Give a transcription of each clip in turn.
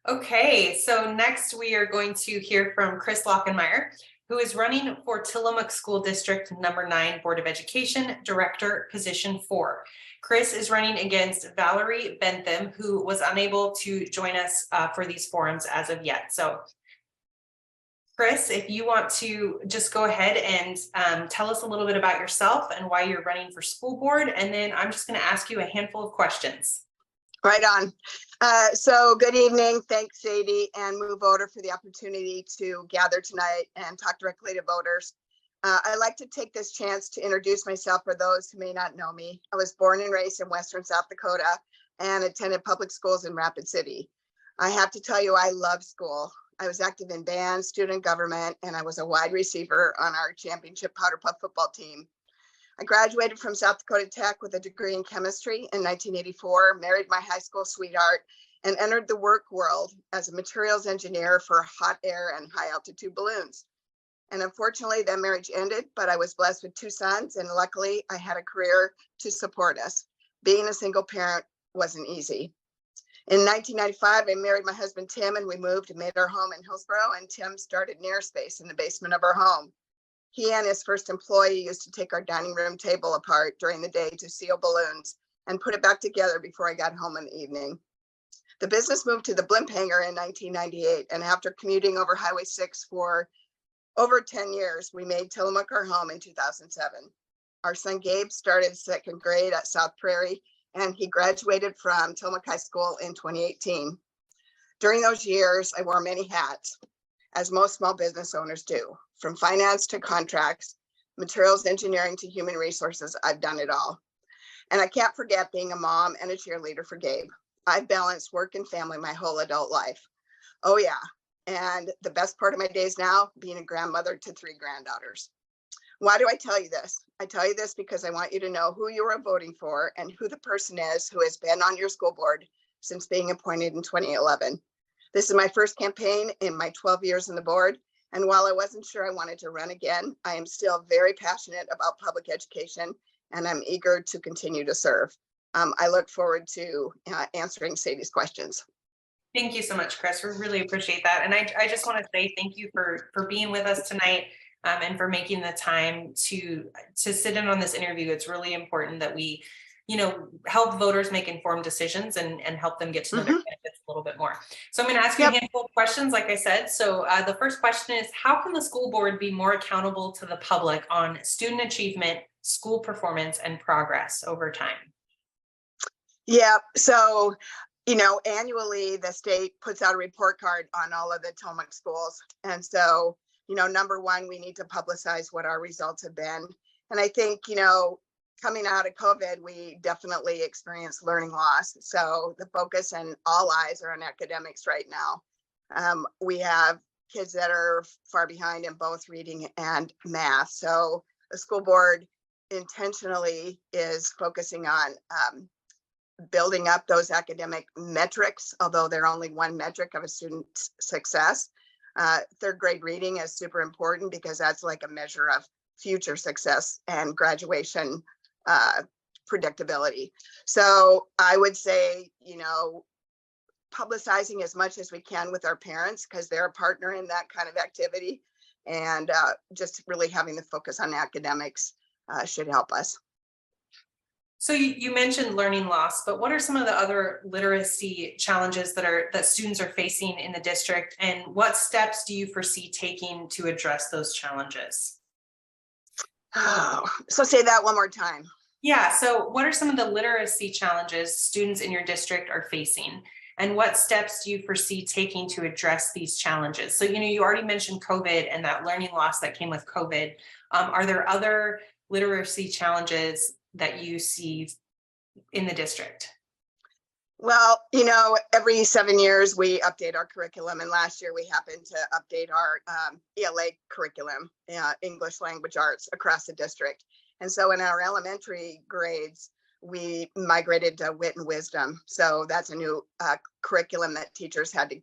Okay, so next we are going to hear from Kris Lachenmeier, who is running for Tillamook School District number 9 Board of Education Director, position 4. Kris is running against Valerie Bentham, who was unable to join us for these forums as of yet. So Kris, if you want to just go ahead and tell us a little bit about yourself and why you're running for school board, and then I'm just going to ask you a handful of questions. Right on. So good evening. Thanks, Sadie and MooVoter for the opportunity to gather tonight and talk directly to voters. I'd like to take this chance to introduce myself for those who may not know me. I was born and raised in Western South Dakota and attended public schools in Rapid City. I have to tell you, I love school. I was active in band, student government, and I was a wide receiver on our championship powder puff football team. I graduated from South Dakota Tech with a degree in chemistry in 1984, married my high school sweetheart, and entered the work world as a materials engineer for hot air and high altitude balloons. And unfortunately, that marriage ended, but I was blessed with 2 sons, and luckily I had a career to support us. Being a single parent wasn't easy. In 1995, I married my husband, Tim, and we moved and made our home in Hillsboro, and Tim started Nearspace in the basement of our home. He and his first employee used to take our dining room table apart during the day to seal balloons and put it back together before I got home in the evening. The business moved to the blimp hangar in 1998, and after commuting over Highway 6 for over 10 years, we made Tillamook our home in 2007. Our son Gabe started 2nd grade at South Prairie, and he graduated from Tillamook High School in 2018. During those years, I wore many hats, as most small business owners do. From finance to contracts, materials engineering to human resources, I've done it all. And I can't forget being a mom and a cheerleader for Gabe. I've balanced work and family my whole adult life. Oh yeah, and the best part of my days now, being a grandmother to 3 granddaughters. Why do I tell you this? I tell you this because I want you to know who you are voting for and who the person is who has been on your school board since being appointed in 2011. This is my first campaign in my 12 years on the board. And while I wasn't sure I wanted to run again, I am still very passionate about public education, and I'm eager to continue to serve. I look forward to answering Sadie's questions. Thank you so much, Kris. We really appreciate that. And I just want to say thank you for being with us tonight and for making the time to sit in on this interview. It's really important that we help voters make informed decisions and help them get to know their benefits a little bit more. So I'm going to ask you a handful of questions, like I said. So the first question is, how can the school board be more accountable to the public on student achievement, school performance, and progress over time? Yeah, so, annually the state puts out a report card on all of the Tillamook schools. And so, number one, we need to publicize what our results have been. And I think, coming out of COVID, we definitely experienced learning loss. So the focus and all eyes are on academics right now. We have kids that are far behind in both reading and math. So the school board intentionally is focusing on building up those academic metrics, although they're only one metric of a student's success. 3rd grade reading is super important because that's like a measure of future success and graduation predictability. So I would say, publicizing as much as we can with our parents because they're a partner in that kind of activity, and just really having the focus on academics should help us. So you mentioned learning loss, but what are some of the other literacy challenges that students are facing in the district, and what steps do you foresee taking to address those challenges? Oh, so say that one more time. Yeah, so what are some of the literacy challenges students in your district are facing, and what steps do you foresee taking to address these challenges? So, you already mentioned COVID and that learning loss that came with COVID. Are there other literacy challenges that you see in the district? Well, every 7 years we update our curriculum, and last year we happened to update our ELA curriculum, English Language Arts, across the district. And so in our elementary grades, we migrated to wit and wisdom. So that's a new curriculum that teachers had to,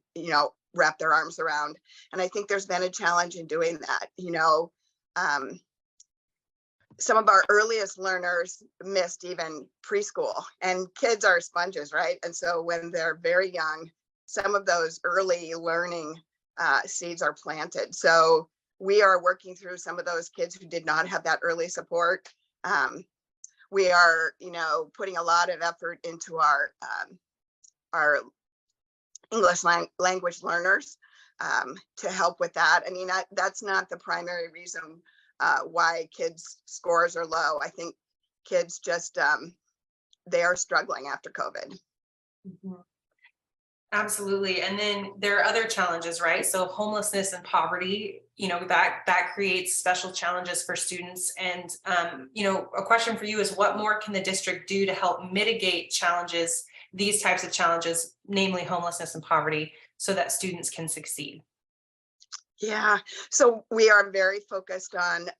wrap their arms around. And I think there's been a challenge in doing that. Some of our earliest learners missed even preschool, and kids are sponges, right? And so when they're very young, some of those early learning seeds are planted. So we are working through some of those kids who did not have that early support. We are, putting a lot of effort into our English language learners to help with that. I mean, that's not the primary reason why kids' scores are low. I think kids just, they are struggling after COVID. Mhm. Absolutely. And then there are other challenges, right? So homelessness and poverty, that creates special challenges for students. And, a question for you is, what more can the district do to help mitigate challenges, these types of challenges, namely homelessness and poverty, so that students can succeed? Yeah, so we are very focused on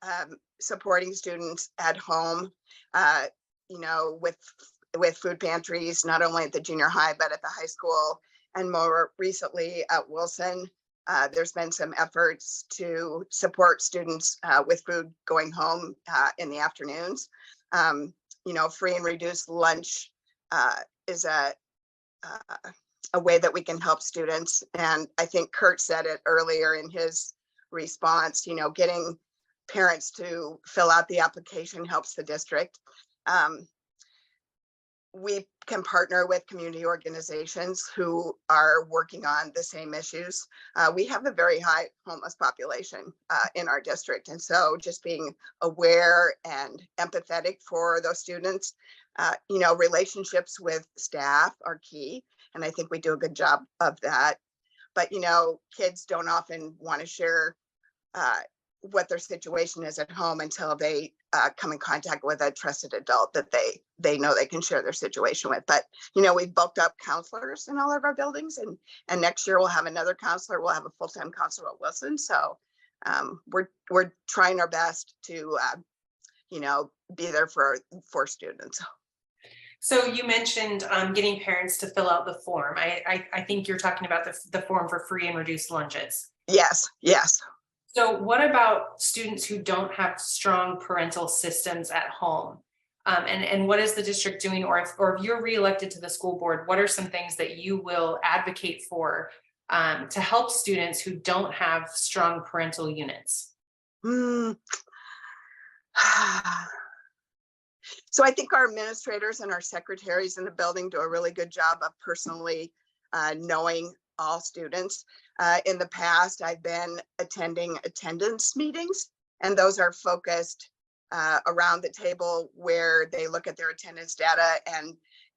supporting students at home, uh, with food pantries, not only at the junior high, but at the high school. And more recently at Wilson, there's been some efforts to support students with food going home in the afternoons. Free and reduced lunch is a way that we can help students. And I think Kurt said it earlier in his response, getting parents to fill out the application helps the district. We can partner with community organizations who are working on the same issues. We have a very high homeless population in our district. And so just being aware and empathetic for those students, relationships with staff are key. And I think we do a good job of that. But, kids don't often want to share what their situation is at home until they come in contact with a trusted adult that they know they can share their situation with. But we've bulked up counselors in all of our buildings, and next year we'll have another counselor. We'll have a full-time counselor at Wilson. So we're trying our best to be there for students. So you mentioned getting parents to fill out the form. I think you're talking about the form for free and reduced lunches. Yes. So what about students who don't have strong parental systems at home? And what is the district doing? Or if you're reelected to the school board, what are some things that you will advocate for to help students who don't have strong parental units? So I think our administrators and our secretaries in the building do a really good job of personally knowing all students. In the past, I've been attending attendance meetings, and those are focused around the table where they look at their attendance data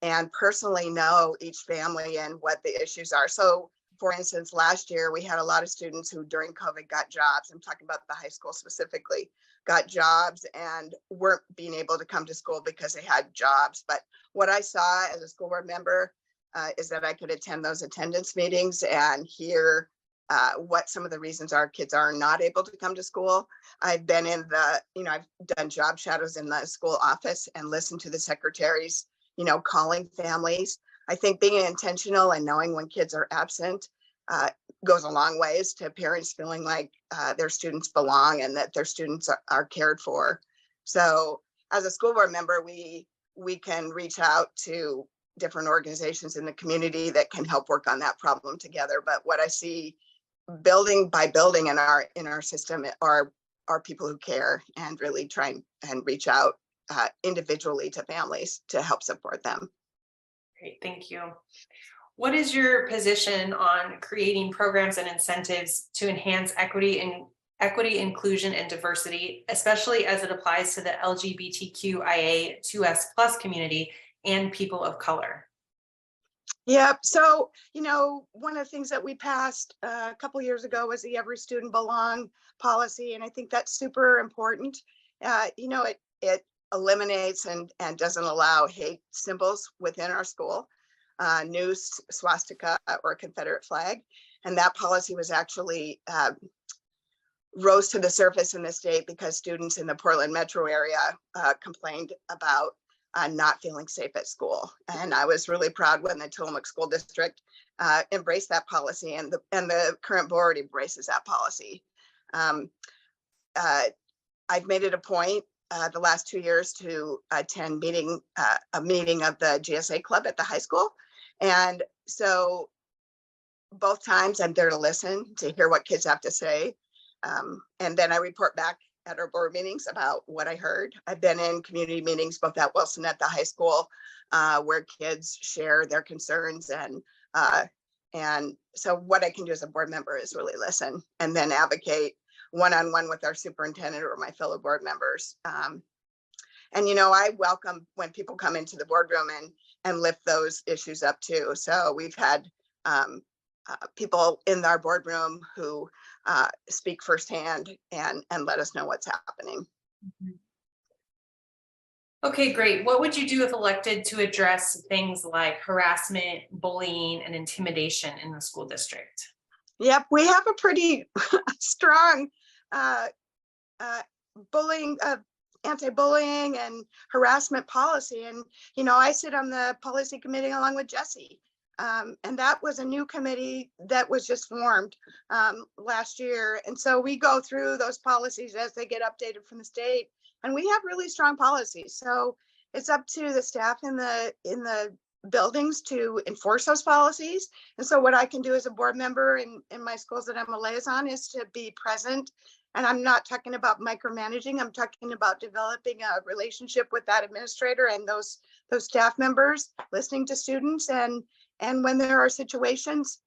and personally know each family and what the issues are. So for instance, last year we had a lot of students who during COVID got jobs. I'm talking about the high school specifically, got jobs and weren't being able to come to school because they had jobs. But what I saw as a school board member is that I could attend those attendance meetings and hear what some of the reasons our kids are not able to come to school. I've been I've done job shadows in the school office and listened to the secretaries, calling families. I think being intentional and knowing when kids are absent goes a long ways to parents feeling like their students belong and that their students are cared for. So as a school board member, we can reach out to different organizations in the community that can help work on that problem together. But what I see building by building in our system are people who care and really try and reach out individually to families to help support them. Great, thank you. What is your position on creating programs and incentives to enhance equity, inclusion, and diversity, especially as it applies to the LGBTQIA2S+ community and people of color? Yeah, so, one of the things that we passed a couple years ago was the Every Student Belong policy, and I think that's super important. It eliminates and doesn't allow hate symbols within our school, noose, swastika, or Confederate flag. And that policy was actually rose to the surface in the state because students in the Portland metro area complained about not feeling safe at school. And I was really proud when the Tillamook School District embraced that policy, and the current board embraces that policy. I've made it a point the last 2 years to attend a meeting of the GSA club at the high school. And so both times I'm there to listen, to hear what kids have to say. And then I report back at our board meetings about what I heard. I've been in community meetings, both at Wilson at the high school, where kids share their concerns. And so what I can do as a board member is really listen and then advocate one-on-one with our superintendent or my fellow board members. And, I welcome when people come into the boardroom and lift those issues up too. So we've had people in our boardroom who speak firsthand and let us know what's happening. Okay, great. What would you do if elected to address things like harassment, bullying, and intimidation in the school district? Yep, we have a pretty strong bullying, anti-bullying and harassment policy. And, I sit on the policy committee along with Jesse. And that was a new committee that was just formed last year. And so we go through those policies as they get updated from the state. And we have really strong policies. So it's up to the staff in the buildings to enforce those policies. And so what I can do as a board member in my schools that I'm a liaison is to be present. And I'm not talking about micromanaging. I'm talking about developing a relationship with that administrator and those staff members, listening to students. And when there are situations,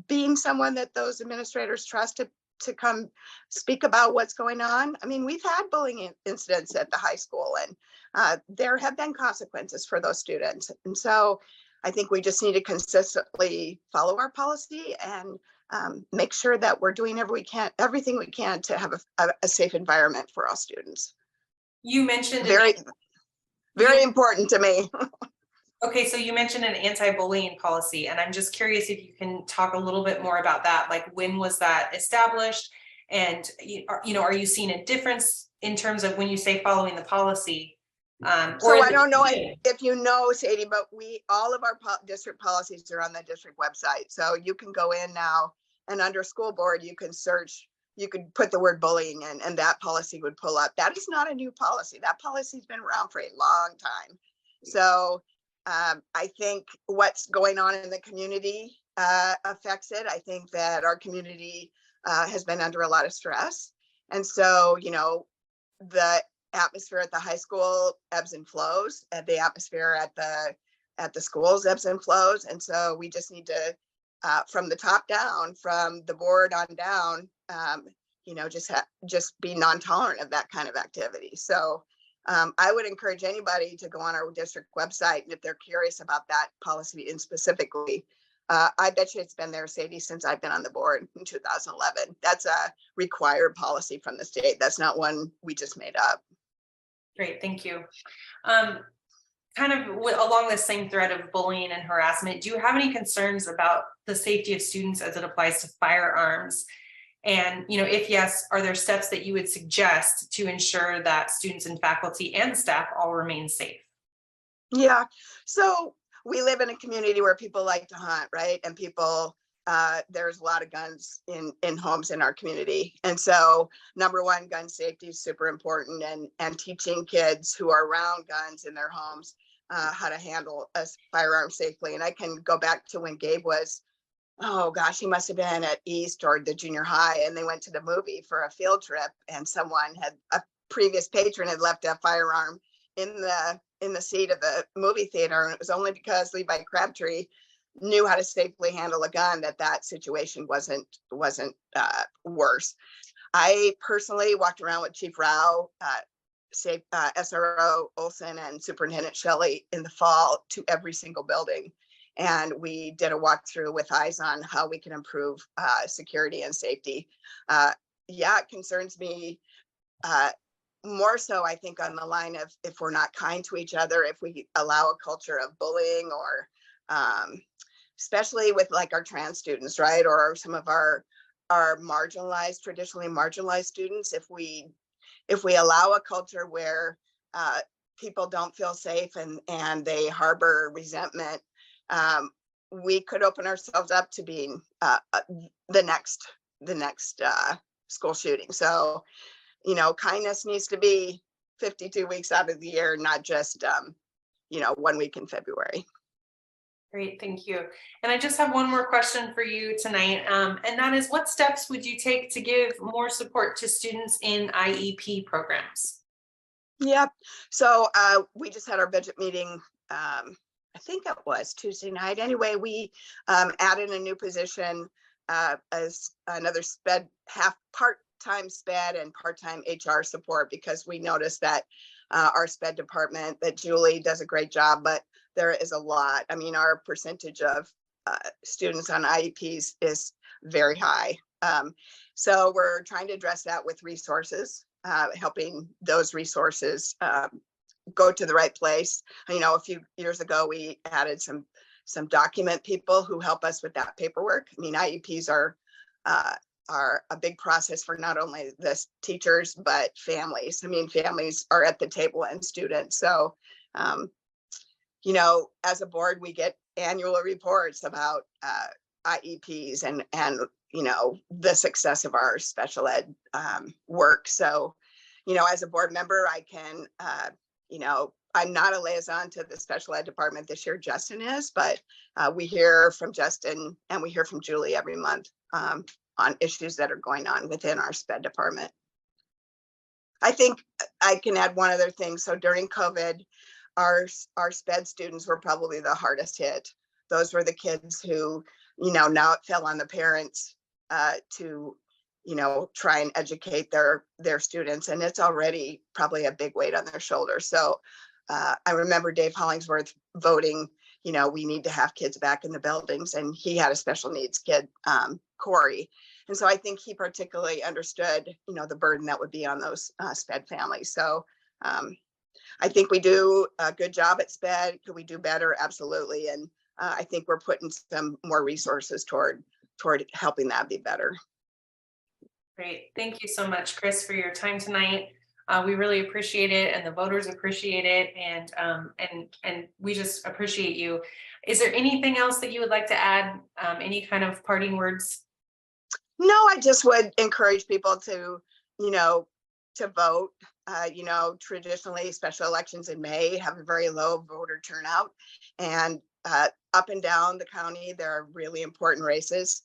being someone that those administrators trust to come speak about what's going on. I mean, we've had bullying incidents at the high school, and there have been consequences for those students. And so I think we just need to consistently follow our policy and make sure that we're doing everything we can to have a safe environment for all students. You mentioned very important to me. Okay, so you mentioned an anti-bullying policy, and I'm just curious if you can talk a little bit more about that. Like, when was that established? And, are you seeing a difference in terms of when you say following the policy? So I don't know if you know, Sadie, but all of our district policies are on the district website. So you can go in now, and under school board, you can search, you could put the word bullying in, and that policy would pull up. That is not a new policy. That policy's been around for a long time. So I think what's going on in the community affects it. I think that our community has been under a lot of stress. And so, the atmosphere at the high school ebbs and flows, and the atmosphere at the schools ebbs and flows. And so we just need to, from the top down, from the board on down, just be non-tolerant of that kind of activity. So I would encourage anybody to go on our district website, and if they're curious about that policy and specifically, I bet you it's been there, Sadie, since I've been on the board in 2011. That's a required policy from the state. That's not one we just made up. Great, thank you. Kind of along the same thread of bullying and harassment, do you have any concerns about the safety of students as it applies to firearms? And, if yes, are there steps that you would suggest to ensure that students and faculty and staff all remain safe? Yeah, so we live in a community where people like to hunt, right? And there's a lot of guns in homes in our community. And so number one, gun safety is super important, and teaching kids who are around guns in their homes how to handle a firearm safely. And I can go back to when Gabe was, oh gosh, he must have been at East or the junior high, and they went to the movie for a field trip, and a previous patron had left a firearm in the seat of the movie theater. And it was only because Levi Crabtree knew how to safely handle a gun that situation wasn't worse. I personally walked around with Chief Rao, SRO Olson, and Superintendent Shelley in the fall to every single building. And we did a walkthrough with eyes on how we can improve security and safety. It concerns me more so, I think, on the line of if we're not kind to each other, if we allow a culture of bullying, or especially with like our trans students, right? Or some of our traditionally marginalized students, if we allow a culture where people don't feel safe and they harbor resentment, we could open ourselves up to being the next school shooting. So, kindness needs to be 52 weeks out of the year, not just 1 week in February. Great, thank you. And I just have one more question for you tonight, and that is, what steps would you take to give more support to students in IEP programs? Yep. So we just had our budget meeting. I think it was Tuesday night. Anyway, we added a new position as another part-time sped and part-time HR support, because we noticed that our sped department, that Julie does a great job, but there is a lot. I mean, our percentage of students on IEPs is very high. So we're trying to address that with resources, helping those resources go to the right place. You know, a few years ago, we added some document people who help us with that paperwork. I mean, IEPs are a big process for not only the teachers, but families. I mean, families are at the table and students. So, you know, as a board, we get annual reports about IEPs and you know, the success of our special ed work. So, you know, as a board member, I can, you know, I'm not a liaison to the special ed department this year. Justin is, but we hear from Justin and we hear from Julie every month on issues that are going on within our sped department. I think I can add one other thing. So during COVID, our sped students were probably the hardest hit. Those were the kids who, you know, now it fell on the parents to, you know, try and educate their students, and it's already probably a big weight on their shoulders. So I remember Dave Hollingsworth voting, you know, we need to have kids back in the buildings, and he had a special needs kid, Corey. And so I think he particularly understood, you know, the burden that would be on those sped families. So I think we do a good job at SPED. Could we do better? Absolutely. And I think we're putting some more resources toward helping that be better. Great. Thank you so much, Kris, for your time tonight. We really appreciate it, and the voters appreciate it, and we just appreciate you. Is there anything else that you would like to add? Any kind of parting words? No, I just would encourage people to, you know, to vote. You know, traditionally special elections in May have a very low voter turnout, and up and down the county, there are really important races.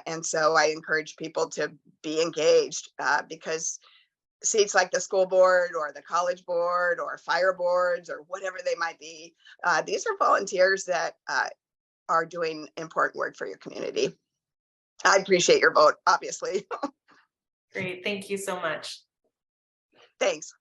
And so I encourage people to be engaged because seats like the school board or the college board or fire boards or whatever they might be, these are volunteers that are doing important work for your community. I appreciate your vote, obviously. Great. Thank you so much. Thanks.